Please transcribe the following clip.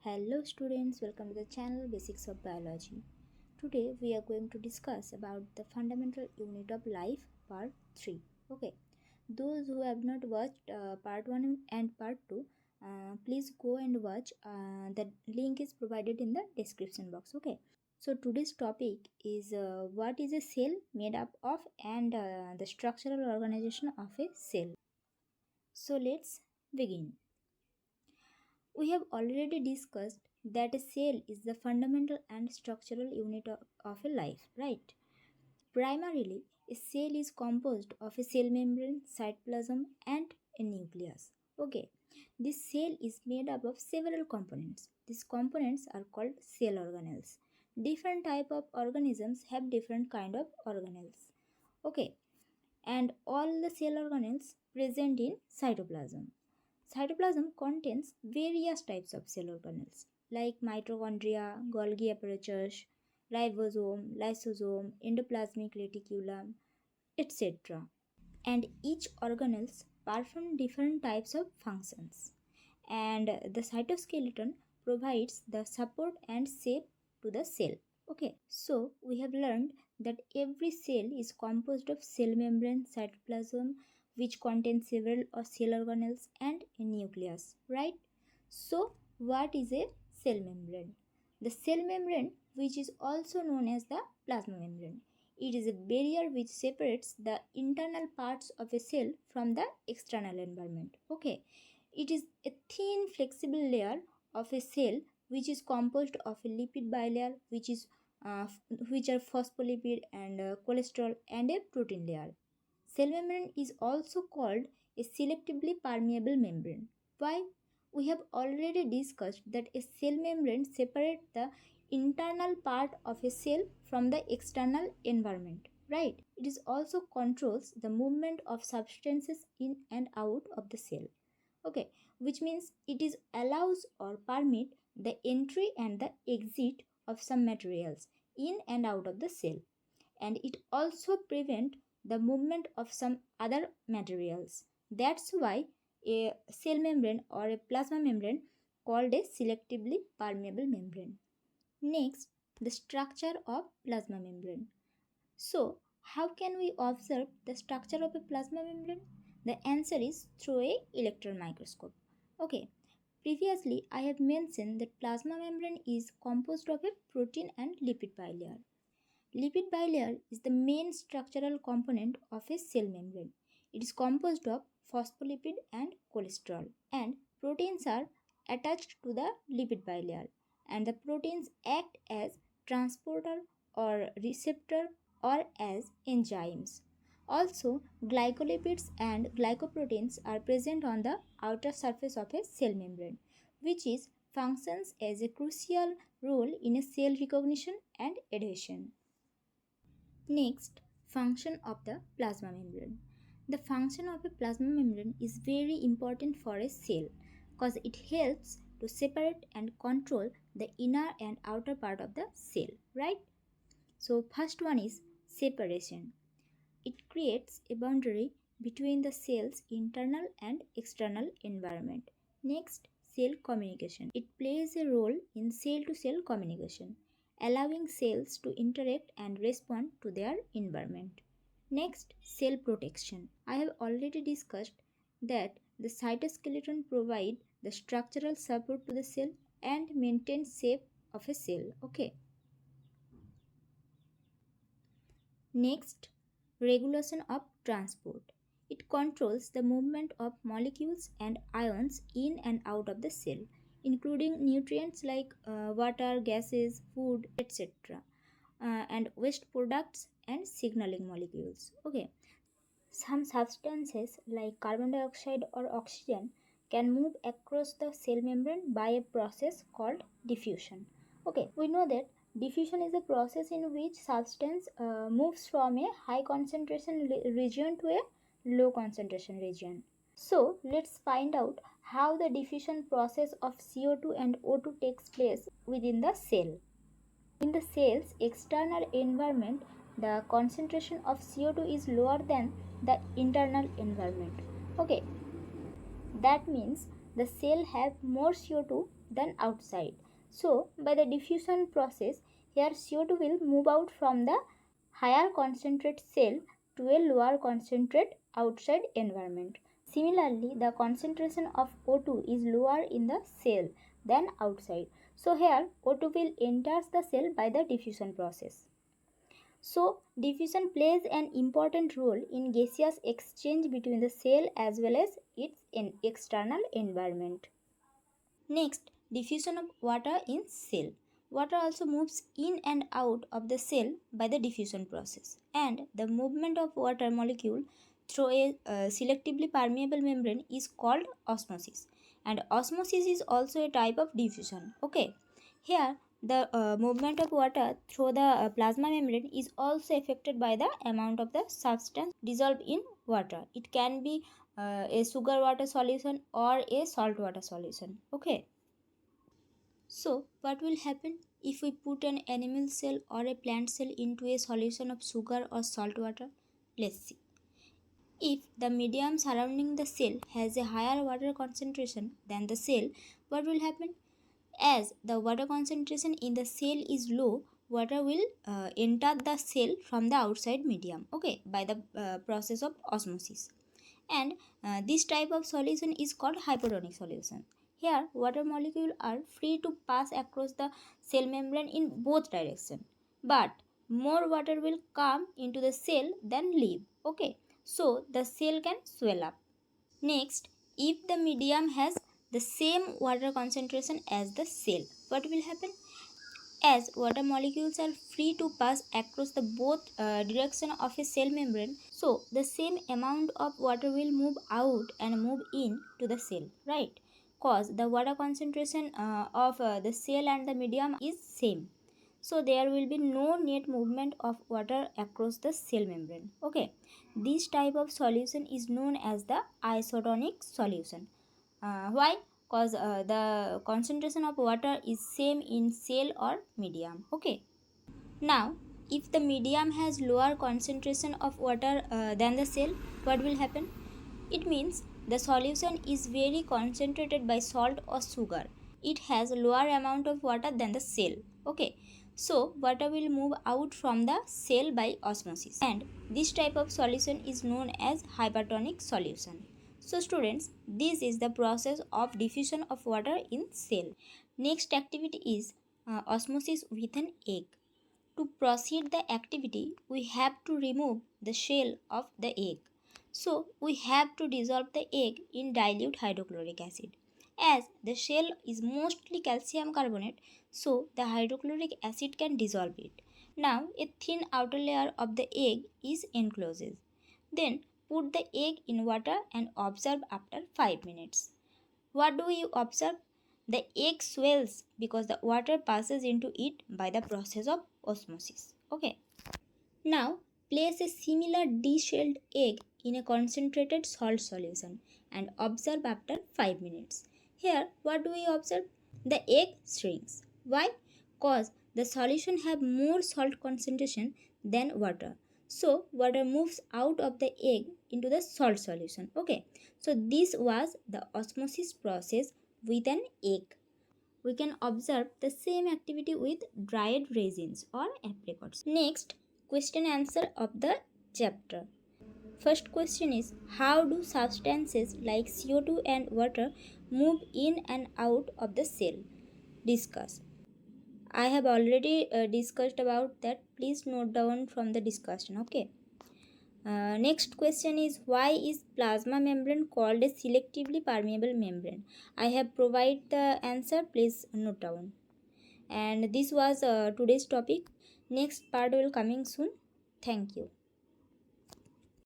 Hello students, welcome to the channel Basics of Biology. Today we are going to discuss about the fundamental unit of life part 3. Okay, those who have not watched part 1 and part 2, please go and watch. The link is provided in the description box. Okay, so today's topic is what is a cell made up of and the structural organization of a cell. So let's begin. We have already discussed that a cell is the fundamental and structural unit of a life, right? Primarily, a cell is composed of a cell membrane, cytoplasm, and a nucleus. Okay, this cell is made up of several components. These components are called cell organelles. Different type of organisms have different kind of organelles. Okay, and all the cell organelles present in cytoplasm. Cytoplasm contains various types of cell organelles like mitochondria, Golgi apparatus, ribosome, lysosome, endoplasmic reticulum, etc. And each organelles perform different types of functions. And the cytoskeleton provides the support and shape to the cell. Okay, so we have learned that every cell is composed of cell membrane, cytoplasm, which contains several cell organelles, and a nucleus, right? So, what is a cell membrane? The cell membrane, which is also known as the plasma membrane, it is a barrier which separates the internal parts of a cell from the external environment. Okay, it is a thin, flexible layer of a cell which is composed of a lipid bilayer, which are phospholipid and cholesterol, and a protein layer. Cell membrane is also called a selectively permeable membrane. Why? We have already discussed that a cell membrane separates the internal part of a cell from the external environment, right? It is also controls the movement of substances in and out of the cell. Okay, which means it is allows or permit the entry and the exit of some materials in and out of the cell, and it also prevent the movement of some other materials. That's why a cell membrane or a plasma membrane called a selectively permeable membrane. Next, the structure of plasma membrane. So, how can we observe the structure of a plasma membrane? The answer is through a electron microscope. Okay, previously I have mentioned that plasma membrane is composed of a protein and lipid bilayer. Lipid bilayer is the main structural component of a cell membrane. It is composed of phospholipid and cholesterol, and proteins are attached to the lipid bilayer, and the proteins act as transporter or receptor or as enzymes. Also, glycolipids and glycoproteins are present on the outer surface of a cell membrane, which is functions as a crucial role in a cell recognition and adhesion. Next, function of the plasma membrane. The function of a plasma membrane is very important for a cell because it helps to separate and control the inner and outer part of the cell, right? So, first one is separation. It creates a boundary between the cell's internal and external environment. Next, cell communication. It plays a role in cell to cell communication, allowing cells to interact and respond to their environment. Next, cell protection. I have already discussed that the cytoskeleton provides the structural support to the cell and maintains shape of a cell. Okay. Next, regulation of transport. It controls the movement of molecules and ions in and out of the cell, including nutrients like water, gases, food, etc., and waste products and signaling molecules. Okay, some substances like carbon dioxide or oxygen can move across the cell membrane by a process called diffusion. Okay, we know that diffusion is a process in which substance moves from a high concentration region to a low concentration region. So, let's find out how the diffusion process of CO2 and O2 takes place within the cell. In the cell's external environment, the concentration of CO2 is lower than the internal environment. Okay, that means the cell have more CO2 than outside. So by the diffusion process, here CO2 will move out from the higher concentrate cell to a lower concentrate outside environment. Similarly, the concentration of O2 is lower in the cell than outside. So here O2 will enter the cell by the diffusion process. So diffusion plays an important role in gaseous exchange between the cell as well as its external environment. Next, diffusion of water in cell. Water also moves in and out of the cell by the diffusion process, and the movement of water molecule through a selectively permeable membrane is called osmosis. And osmosis is also a type of diffusion. Okay, here the movement of water through the plasma membrane is also affected by the amount of the substance dissolved in water. It can be a sugar water solution or a salt water solution. Okay, so what will happen if we put an animal cell or a plant cell into a solution of sugar or salt water? Let's see. If the medium surrounding the cell has a higher water concentration than the cell, what will happen? As the water concentration in the cell is low, water will enter the cell from the outside medium, okay, by the process of osmosis. And this type of solution is called hypotonic solution. Here water molecules are free to pass across the cell membrane in both directions, but more water will come into the cell than leave, okay, so the cell can swell up. Next, if the medium has the same water concentration as the cell, what will happen? As water molecules are free to pass across the both direction of a cell membrane, so the same amount of water will move out and move in to the cell, right? Cause the water concentration of the cell and the medium is same, so there will be no net movement of water across the cell membrane. Okay, this type of solution is known as the isotonic solution. Why? Because the concentration of water is same in cell or medium. Okay, now if the medium has lower concentration of water than the cell, what will happen? It means the solution is very concentrated by salt or sugar. It has lower amount of water than the cell. Okay, so water will move out from the cell by osmosis, and this type of solution is known as hypertonic solution. So students, this is the process of diffusion of water in cell. Next activity is osmosis with an egg. To proceed the activity, we have to remove the shell of the egg. So we have to dissolve the egg in dilute hydrochloric acid. As the shell is mostly calcium carbonate, so the hydrochloric acid can dissolve it. Now a thin outer layer of the egg is enclosed. Then put the egg in water and observe after 5 minutes. What do you observe? The egg swells because the water passes into it by the process of osmosis. Okay. Now place a similar de-shelled egg in a concentrated salt solution and observe after 5 minutes. Here what do we observe? The egg shrinks. Why? Because the solution have more salt concentration than water. So water moves out of the egg into the salt solution. Okay. So this was the osmosis process with an egg. We can observe the same activity with dried raisins or apricots. Next, question answer of the chapter. First question is, how do substances like CO2 and water move in and out of the cell? Discuss. I have already discussed about that. Please note down from the discussion. Okay. Next question is, why is plasma membrane called a selectively permeable membrane? I have provided the answer. Please note down. And this was today's topic. Next part will coming soon. Thank you.